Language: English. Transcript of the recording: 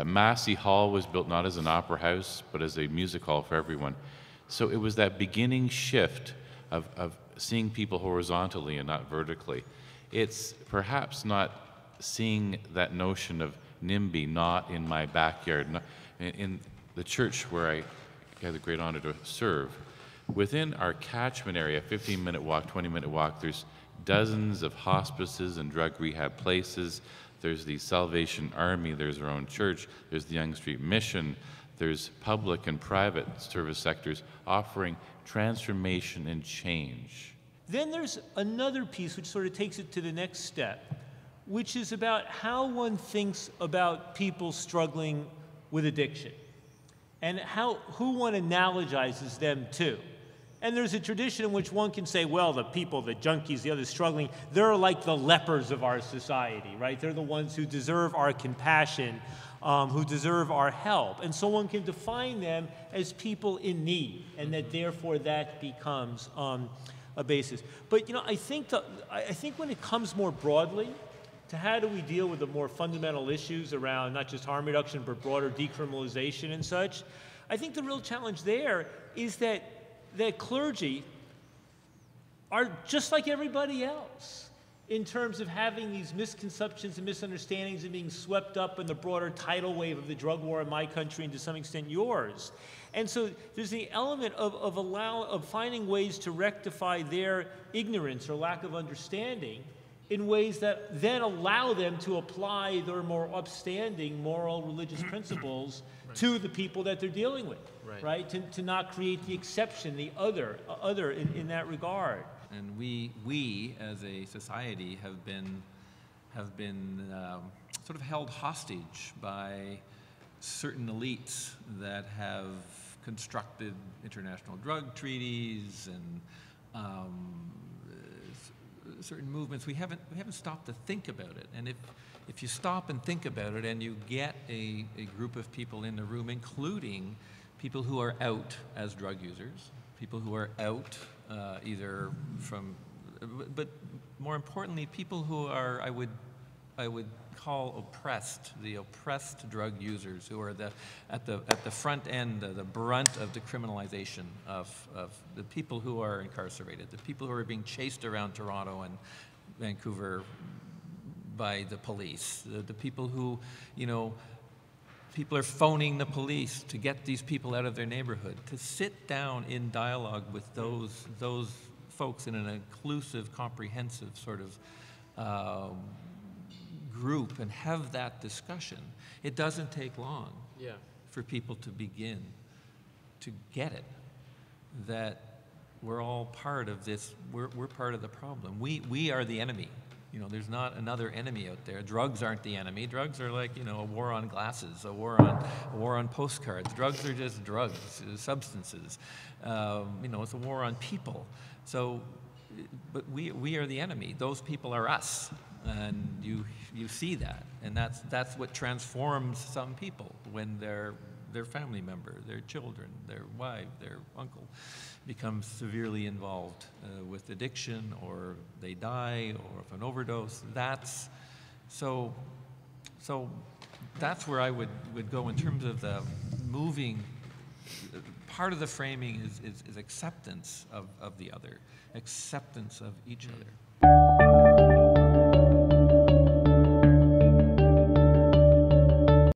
Massey Hall was built not as an opera house, but as a music hall for everyone. So it was that beginning shift of seeing people horizontally and not vertically. It's perhaps not seeing that notion of NIMBY, not in my backyard. In the church where I had the great honor to serve, within our catchment area, 15-minute walk, 20-minute walk, there's dozens of hospices and drug rehab places. There's the Salvation Army, there's our own church, there's the Young Street Mission, there's public and private service sectors offering transformation and change. Then there's another piece which sort of takes it to the next step, which is about how one thinks about people struggling with addiction and who one analogizes them to. And there's a tradition in which one can say, well, the people, the junkies, the others struggling, they're like the lepers of our society, right? They're the ones who deserve our compassion, who deserve our help. And so one can define them as people in need, and that therefore that becomes a basis. But I think when it comes more broadly to how do we deal with the more fundamental issues around not just harm reduction, but broader decriminalization and such, I think the real challenge there is that clergy are just like everybody else in terms of having these misconceptions and misunderstandings and being swept up in the broader tidal wave of the drug war in my country and to some extent yours. And so there's the element of finding ways to rectify their ignorance or lack of understanding in ways that then allow them to apply their more upstanding moral religious principles to the people that they're dealing with, right? To not create the exception, the other in that regard. And we as a society have been sort of held hostage by certain elites that have constructed international drug treaties and certain movements. We haven't stopped to think about it. And if you stop and think about it, and you get a group of people in the room, including people who are out as drug users, people who are out either from, but more importantly, people who are, I would call oppressed, the oppressed drug users who are at the front end, the brunt of the criminalization of the people who are incarcerated, the people who are being chased around Toronto and Vancouver by the police, the people who, people are phoning the police to get these people out of their neighborhood, to sit down in dialogue with those folks in an inclusive, comprehensive sort of group and have that discussion. It doesn't take long for people to begin to get it, that we're all part of this, we're part of the problem. We are the enemy. There's not another enemy out there. Drugs aren't the enemy. Drugs are like, a war on glasses, a war on postcards. Drugs are just drugs, substances. It's a war on people. So, but we are the enemy. Those people are us, and you see that, and that's what transforms some people when their family member, their children, their wife, their uncle becomes severely involved with addiction, or they die, or of an overdose. So that's where I would go in terms of the moving. Part of the framing is acceptance of the other, acceptance of each other.